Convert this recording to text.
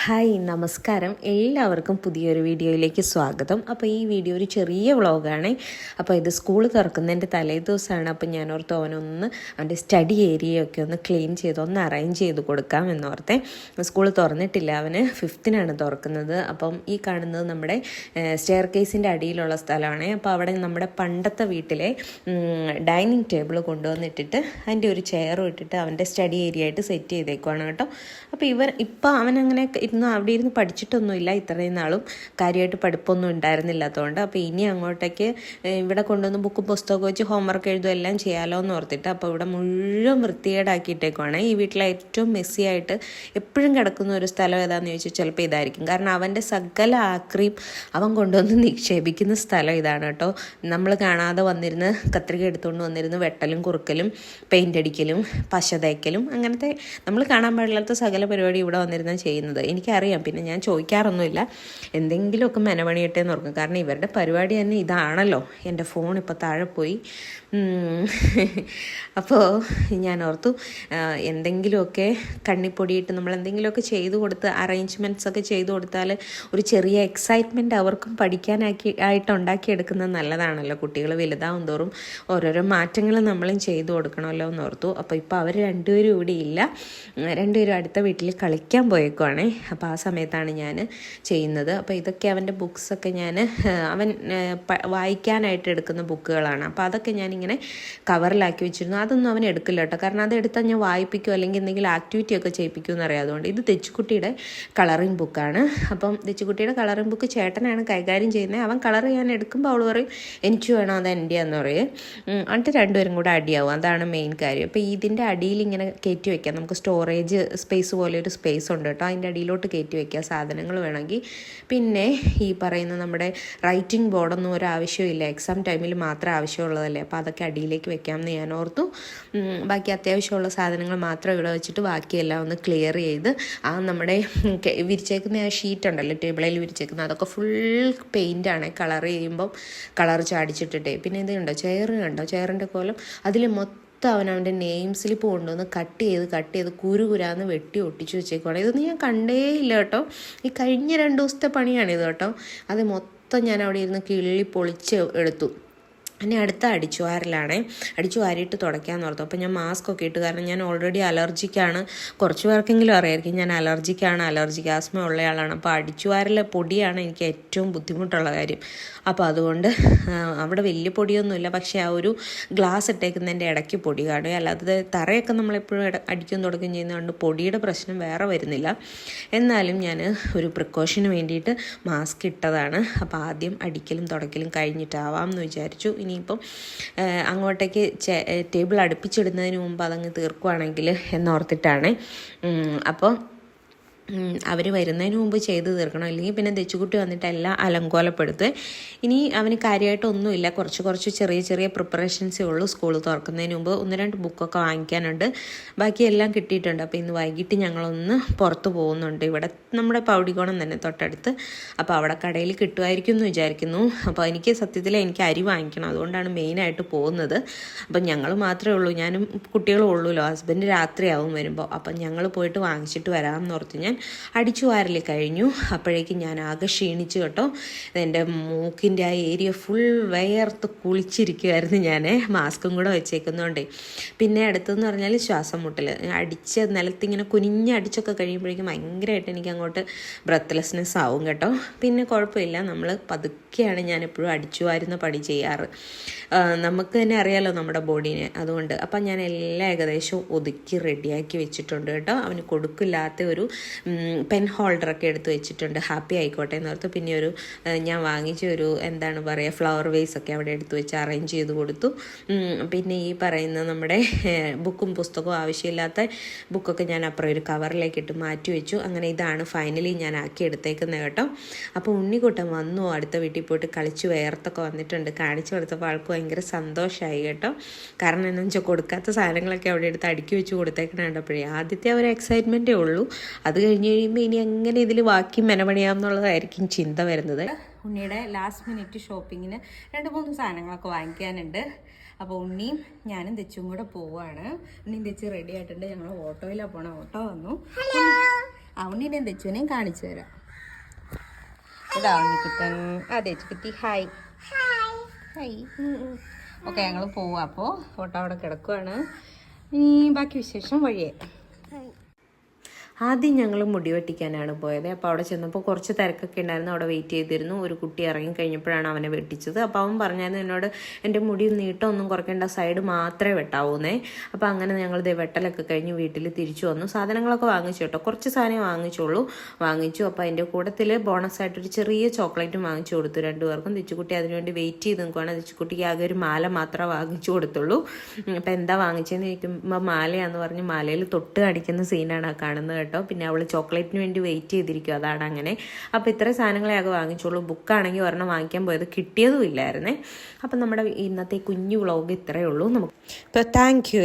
Hi നമസ്കാരം, എല്ലാവർക്കും പുതിയൊരു വീഡിയോയിലേക്ക് സ്വാഗതം. അപ്പോൾ ഈ വീഡിയോ ഒരു ചെറിയ വ്ളോഗാണ്. അപ്പോൾ ഇത് സ്കൂൾ തുറക്കുന്നതിൻ്റെ തലേ ദിവസമാണ്. അപ്പോൾ ഞാൻ ഓർത്ത് അവനൊന്ന് അവൻ്റെ സ്റ്റഡി ഏരിയയൊക്കെ ഒന്ന് ക്ലീൻ ചെയ്ത് ഒന്ന് അറേഞ്ച് ചെയ്ത് കൊടുക്കാം എന്നോർത്തെ. സ്കൂൾ തുറന്നിട്ടില്ല, അവന് 5th തുറക്കുന്നത്. അപ്പം ഈ കാണുന്നത് നമ്മുടെ സ്റ്റെയർ കേസിൻ്റെ അടിയിലുള്ള സ്ഥലമാണ്. അപ്പോൾ അവിടെ നമ്മുടെ പണ്ടത്തെ വീട്ടിലെ ഡൈനിങ് ടേബിൾ കൊണ്ടുവന്നിട്ടിട്ട് അതിൻ്റെ ഒരു ചെയറും ഇട്ടിട്ട് അവൻ്റെ സ്റ്റഡി ഏരിയ ആയിട്ട് സെറ്റ് ചെയ്തേക്കുവാണ് കേട്ടോ. അപ്പോൾ ഇപ്പം അവനങ്ങനെ ഇരുന്ന് അവിടെ ഇരുന്ന് പഠിച്ചിട്ടൊന്നുമില്ല, ഇത്രയും നാളും കാര്യമായിട്ട് പഠിപ്പൊന്നും ഉണ്ടായിരുന്നില്ലാത്തതുകൊണ്ട്. അപ്പോൾ ഇനി അങ്ങോട്ടേക്ക് ഇവിടെ കൊണ്ടുവന്ന് ബുക്കും പുസ്തകമൊക്കെ വെച്ച് ഹോംവർക്ക് എഴുതും എല്ലാം ചെയ്യാമല്ലോ എന്ന് ഓർത്തിട്ട് അപ്പോൾ ഇവിടെ മുഴുവൻ വൃത്തികേടാക്കിയിട്ടേക്കുവാണ്. ഈ വീട്ടിലെ ഏറ്റവും മെസ്സി ആയിട്ട് എപ്പോഴും കിടക്കുന്ന ഒരു സ്ഥലം ഏതാണെന്ന് ചോദിച്ചാൽ ചിലപ്പോൾ ഇതായിരിക്കും. കാരണം അവൻ്റെ സകല ആക്രിയും അവൻ കൊണ്ടുവന്ന് നിക്ഷേപിക്കുന്ന സ്ഥലം ഇതാണ് കേട്ടോ. നമ്മൾ കാണാതെ വന്നിരുന്ന് കത്രിക എടുത്തുകൊണ്ട് വന്നിരുന്ന് വെട്ടലും കുറുക്കലും പെയിൻ്റ് അടിക്കലും പശ തേക്കലും അങ്ങനത്തെ നമ്മൾ കാണാൻ പാടില്ലാത്ത സകല പരിപാടി ഇവിടെ വന്നിരുന്നാണ് ചെയ്യുന്നത്. എനിക്കറിയാം, പിന്നെ ഞാൻ ചോദിക്കാറൊന്നുമില്ല, എന്തെങ്കിലുമൊക്കെ മെനവണിയിട്ടേ എന്ന് ഓർക്കും. കാരണം ഇവരുടെ പരിപാടി തന്നെ ഇതാണല്ലോ. എൻ്റെ ഫോൺ ഇപ്പോൾ താഴെ പോയി. അപ്പോൾ ഞാൻ ഓർത്തു എന്തെങ്കിലുമൊക്കെ കണ്ണിപ്പൊടിയിട്ട് നമ്മൾ എന്തെങ്കിലുമൊക്കെ ചെയ്തു കൊടുത്ത് അറേഞ്ച്മെൻറ്റ്സ് ഒക്കെ ചെയ്തു കൊടുത്താൽ ഒരു ചെറിയ എക്സൈറ്റ്മെൻറ്റ് അവർക്കും ആയിട്ട് ഉണ്ടാക്കിയെടുക്കുന്നത് നല്ലതാണല്ലോ. കുട്ടികൾ വലുതാവും തോറും ഓരോരോ മാറ്റങ്ങൾ നമ്മളും ചെയ്തു കൊടുക്കണമല്ലോ എന്ന് ഓർത്തു. അപ്പോൾ ഇപ്പോൾ അവർ രണ്ടുപേരും ഇവിടെ ഇല്ല, രണ്ടുപേരും അടുത്ത വീട്ടിൽ കളിക്കാൻ പോയേക്കുവാണേ. അപ്പോൾ ആ സമയത്താണ് ഞാൻ ചെയ്യുന്നത്. അപ്പോൾ ഇതൊക്കെ അവൻ്റെ ബുക്സൊക്കെ അവൻ വായിക്കാനായിട്ട് എടുക്കുന്ന ബുക്കുകളാണ്. അപ്പോൾ അതൊക്കെ ഞാനിങ്ങനെ കവറിലാക്കി വെച്ചിരുന്നു. അതൊന്നും അവൻ എടുക്കില്ല കേട്ടോ. കാരണം അത് എടുത്താൽ ഞാൻ വായിപ്പിക്കുമോ അല്ലെങ്കിൽ എന്തെങ്കിലും ആക്ടിവിറ്റി ഒക്കെ ചെയ്യിപ്പിക്കുമെന്ന് അറിയാം. അതുകൊണ്ട് ഇത് തെച്ചുകുട്ടിയുടെ കളറിങ് ബുക്കാണ്. അപ്പം തെച്ചുകുട്ടിയുടെ കളറിങ് ബുക്ക് ചേട്ടനാണ് കൈകാര്യം ചെയ്യുന്നത്. അവൻ കളർ ചെയ്യാൻ എടുക്കുമ്പോൾ അവൾ പറയും എനിക്ക് വേണം അത് എൻ്റെയാന്ന് പറയും. എന്നിട്ട് രണ്ടുപേരും കൂടെ അടിയാവും. അതാണ് മെയിൻ കാര്യം. അപ്പോൾ ഇതിൻ്റെ അടിയിൽ ഇങ്ങനെ കയറ്റി വയ്ക്കാം. നമുക്ക് സ്റ്റോറേജ് സ്പേസ് പോലെ ഒരു സ്പേസ് ഉണ്ട് കേട്ടോ. അതിൻ്റെ അടിയിലോട്ട് കയറ്റി വയ്ക്കുക സാധനങ്ങൾ വേണമെങ്കിൽ. പിന്നെ ഈ പറയുന്ന നമ്മുടെ റൈറ്റിംഗ് ബോർഡൊന്നും ഒരു ആവശ്യമില്ല, എക്സാം ടൈമിൽ മാത്രം ആവശ്യമുള്ളതല്ലേ. അപ്പോൾ അതൊക്കെ അടിയിലേക്ക് വെക്കാമെന്ന് ഞാൻ ഓർത്തു. ബാക്കി അത്യാവശ്യമുള്ള സാധനങ്ങൾ മാത്രം ഇവിടെ വെച്ചിട്ട് ബാക്കിയെല്ലാം ഒന്ന് ക്ലിയർ ചെയ്ത് നമ്മുടെ വിരിച്ചേക്കുന്ന ആ ഷീറ്റ് ഉണ്ടല്ലോ, ടേബിളിൽ വിരിച്ചേക്കുന്നത്, അതൊക്കെ ഫുൾ പെയിൻ്റാണ്. കളർ ചെയ്യുമ്പം കളർ ചാടിച്ചിട്ടിട്ടേ. പിന്നെ ഇത് കണ്ടോ, ചെയറിൻ്റെ കോലം, അതിൽ അവനവൻ്റെ നെയിം സ്ലിപ്പ് കൊണ്ടുവന്ന് കട്ട് ചെയ്ത് കുരുകുരാന്ന് വെട്ടി ഒട്ടിച്ച് വെച്ചേക്കുവാണ്. ഇതൊന്നും ഞാൻ കണ്ടേ ഇല്ല കേട്ടോ. ഈ കഴിഞ്ഞ 2 ദിവസത്തെ പണിയാണിത് കേട്ടോ. അത് മൊത്തം ഞാൻ അവിടെ ഇരുന്ന് കിള്ളി പൊളിച്ച് എടുത്തു. പിന്നെ അടുത്ത അടിച്ചു വാരിയിട്ട് തുടയ്ക്കാമെന്ന് ഓർത്തു. അപ്പോൾ ഞാൻ മാസ്ക് ഒക്കെ ഇട്ട്, കാരണം ഞാൻ ഓൾറെഡി അലർജിക്കാണ്. കുറച്ച് പേർക്കെങ്കിലും അറിയായിരിക്കും ഞാൻ അലർജിക്ക് ആസ്മ ഉള്ളയാളാണ്. അപ്പോൾ അടിച്ചുവാരൽ പൊടിയാണ് എനിക്ക് ഏറ്റവും ബുദ്ധിമുട്ടുള്ള കാര്യം. അപ്പോൾ അതുകൊണ്ട് അവിടെ വലിയ പൊടിയൊന്നുമില്ല, പക്ഷേ ആ ഒരു ഗ്ലാസ് ഇട്ടേക്കുന്നതിൻ്റെ ഇടയ്ക്ക് പൊടി കാണുക. അല്ലാതെ തറയൊക്കെ നമ്മളെപ്പോഴും അടിക്കും തുടക്കുകയും ചെയ്യുന്നതുകൊണ്ട് പൊടിയുടെ പ്രശ്നം വേറെ വരുന്നില്ല. എന്നാലും ഞാൻ ഒരു പ്രിക്കോഷന് വേണ്ടിയിട്ട് മാസ്ക് ഇട്ടതാണ്. അപ്പോൾ ആദ്യം അടിക്കലും തുടയ്ക്കലും കഴിഞ്ഞിട്ടാവാം എന്ന് വിചാരിച്ചു. ഇനിയിപ്പം അങ്ങോട്ടേക്ക് ടേബിൾ അടുപ്പിച്ചിടുന്നതിന് മുമ്പ് അതങ്ങ് തീർക്കുവാണെങ്കിൽ എന്നോർത്തിട്ടാണ്. അപ്പോൾ അവർ വരുന്നതിന് മുമ്പ് ചെയ്ത് തീർക്കണം, അല്ലെങ്കിൽ പിന്നെ തെച്ചുകുട്ടി വന്നിട്ട് എല്ലാം അലങ്കോലപ്പെടുത്തുക. ഇനി അവന് കാര്യമായിട്ടൊന്നുമില്ല, കുറച്ച് ചെറിയ പ്രിപ്പറേഷൻസേ ഉള്ളൂ. സ്കൂൾ തുറക്കുന്നതിന് മുമ്പ് 1-2 ബുക്കൊക്കെ വാങ്ങിക്കാനുണ്ട്, ബാക്കി എല്ലാം കിട്ടിയിട്ടുണ്ട്. അപ്പോൾ ഇന്ന് വൈകിട്ട് ഞങ്ങളൊന്ന് പുറത്ത് പോകുന്നുണ്ട്. ഇവിടെ നമ്മുടെ പൗടികോണം തന്നെ തൊട്ടടുത്ത്. അപ്പോൾ അവിടെ കടയിൽ കിട്ടുമായിരിക്കും എന്ന് വിചാരിക്കുന്നു. അപ്പോൾ എനിക്ക് സത്യത്തിൽ അരി വാങ്ങിക്കണം, അതുകൊണ്ടാണ് മെയിനായിട്ട് പോകുന്നത്. അപ്പം ഞങ്ങൾ മാത്രമേ ഉള്ളൂ, ഞാനും കുട്ടികളും ഉള്ളൂല്ലോ. ഹസ്ബൻഡ് രാത്രിയാവും വരുമ്പോൾ. അപ്പം ഞങ്ങൾ പോയിട്ട് വാങ്ങിച്ചിട്ട് വരാമെന്ന് ഓർത്ത് ഞാൻ അടിച്ചു വാരൽ കഴിഞ്ഞു. അപ്പോഴേക്കും ഞാൻ ആകെ ക്ഷീണിച്ചു കേട്ടോ. എൻ്റെ മൂക്കിൻ്റെ ആ ഏരിയ ഫുൾ വയർത്ത് കുളിച്ചിരിക്കുമായിരുന്നു ഞാൻ, മാസ്കും കൂടെ വെച്ചേക്കുന്നതുകൊണ്ടേ. പിന്നെ അടുത്തെന്ന് പറഞ്ഞാൽ ശ്വാസം മുട്ടൽ, അടിച്ച് നിലത്തിങ്ങനെ കുനിഞ്ഞടിച്ചൊക്കെ കഴിയുമ്പോഴേക്കും ഭയങ്കരമായിട്ട് എനിക്ക് അങ്ങോട്ട് ബ്രെത്ത്ലെസ്നെസ് ആവും കേട്ടോ. പിന്നെ കുഴപ്പമില്ല, നമ്മൾ പതുക്കെയാണ് ഞാൻ എപ്പോഴും അടിച്ചു വാരുന്ന പണി ചെയ്യാറ്. നമുക്ക് തന്നെ അറിയാമല്ലോ നമ്മുടെ ബോഡീനെ, അതുകൊണ്ട്. അപ്പം ഞാൻ എല്ലാം ഏകദേശം ഒതുക്കി റെഡിയാക്കി വെച്ചിട്ടുണ്ട് കേട്ടോ. അവന് കൊടുക്കില്ലാത്ത ഒരു പെൻ ഹോൾഡറൊക്കെ എടുത്ത് വെച്ചിട്ടുണ്ട്, ഹാപ്പി ആയിക്കോട്ടെ എന്നോർത്ത്. പിന്നെ ഞാൻ വാങ്ങിച്ച എന്താണ് പറയുക, ഫ്ലവർ വേസ് ഒക്കെ അവിടെ എടുത്ത് വെച്ച് അറേഞ്ച് ചെയ്ത് കൊടുത്തു. പിന്നെ ഈ പറയുന്ന നമ്മുടെ ബുക്കും പുസ്തകവും ആവശ്യമില്ലാത്ത ബുക്കൊക്കെ ഞാൻ അപ്പുറം ഒരു കവറിലേക്ക് ഇട്ട് മാറ്റി വെച്ചു. അങ്ങനെ ഇതാണ് ഫൈനലി ഞാൻ ആക്കി എടുത്തേക്കുന്നത് കേട്ടോ. അപ്പോൾ ഉണ്ണിക്കുട്ടൻ വന്നു, അടുത്ത വീട്ടിൽ പോയിട്ട് കളിച്ച് വേർത്തൊക്കെ വന്നിട്ടുണ്ട്. കാണിച്ചു കൊടുത്തപ്പോൾ ആൾക്ക് ഭയങ്കര സന്തോഷമായി കേട്ടോ. കാരണം എന്താണെന്ന് വെച്ചാൽ കൊടുക്കാത്ത സാധനങ്ങളൊക്കെ അവിടെ എടുത്ത് അടുക്കി വെച്ച് കൊടുത്തേക്കണ കണ്ടപ്പോഴേ ആദ്യത്തെ ഒരു എക്സൈറ്റ്മെൻറ്റേ ഉള്ളൂ. അത് കഴിഞ്ഞ് കഴിയുമ്പോൾ ഇനി എങ്ങനെ ഇതിൽ ബാക്കി മെനപണിയാമെന്നുള്ളതായിരിക്കും ചിന്ത വരുന്നത്. ഉണ്ണിയുടെ ലാസ്റ്റ് മിനിറ്റ് ഷോപ്പിങ്ങിന് 2-3 സാധനങ്ങളൊക്കെ വാങ്ങിക്കാനുണ്ട്. അപ്പോൾ ഉണ്ണിയും ഞാനും തെച്ചും കൂടെ പോവുകയാണ്. ഉണ്ണിയും തെച്ച് റെഡി ആയിട്ടുണ്ട്. ഞങ്ങൾ ഓട്ടോയിലാണ് പോകണം. ഓട്ടോ വന്നു. ഉണ്ണിനെയും തെച്ചുവിനെയും കാണിച്ചു തരാം. ഇതാ Unnikuttan. Thechukutty hi hi. Okay, ഞങ്ങൾ പോവാം. അപ്പോൾ ഫോട്ടോ അവിടെ കിടക്കുവാണ്. ഇനി ബാക്കി വിശേഷം വഴിയേ. ആദ്യം ഞങ്ങൾ മുടി വെട്ടിക്കാനാണ് പോയത്. അപ്പോൾ അവിടെ ചെന്നപ്പോൾ കുറച്ച് തിരക്കൊക്കെ ഉണ്ടായിരുന്നു. അവിടെ വെയിറ്റ് ചെയ്തിരുന്നു. ഒരു കുട്ടി ഇറങ്ങി കഴിഞ്ഞപ്പോഴാണ് അവനെ വെട്ടിച്ചത്. അപ്പോൾ അവൻ പറഞ്ഞായിരുന്നു എന്നോട് എൻ്റെ മുടി നീട്ടമൊന്നും കുറയ്ക്കേണ്ട, സൈഡ് മാത്രമേ വെട്ടാവൂന്നേ. അപ്പോൾ അങ്ങനെ ഞങ്ങൾ വെട്ടലൊക്കെ കഴിഞ്ഞ് വീട്ടിൽ തിരിച്ചു വന്നു. സാധനങ്ങളൊക്കെ വാങ്ങിച്ചു കേട്ടോ, കുറച്ച് സാധനം വാങ്ങിച്ചു. അപ്പോൾ അതിൻ്റെ കൂട്ടത്തിൽ ബോണസായിട്ടൊരു ചെറിയ ചോക്ലേറ്റും വാങ്ങിച്ചു കൊടുത്തു രണ്ടുപേർക്കും. തെച്ചുകുട്ടി അതിനുവേണ്ടി വെയിറ്റ് ചെയ്ത് നിൽക്കുവാണ്. തെച്ചുകുട്ടിക്ക് ആകെ ഒരു മാല മാത്രമേ വാങ്ങിച്ചു കൊടുത്തുള്ളൂ. അപ്പോൾ എന്താ വാങ്ങിച്ചതെന്ന് ചോദിക്കുമ്പോൾ മാലയാന്ന് പറഞ്ഞ് മാലയിൽ തൊട്ട് കാണിക്കുന്ന സീനാണ് ആ കാണുന്നത് കേട്ടോ. പിന്നെ അവൾ ചോക്ലേറ്റിന് വേണ്ടി വെയിറ്റ് ചെയ്തിരിക്കും, അതാണ് അങ്ങനെ. അപ്പോൾ ഇത്ര സാധനങ്ങളെ ആകെ വാങ്ങിച്ചോളൂ. ബുക്കാണെങ്കിൽ ഒരെണ്ണം വാങ്ങിക്കാൻ പോയത് കിട്ടിയതും ഇല്ലായിരുന്നേ. അപ്പം നമ്മുടെ ഇന്നത്തെ കുഞ്ഞു വ്ളോഗ് ഇത്രയേ ഉള്ളൂ. നമുക്ക് ഇപ്പോൾ താങ്ക് യു.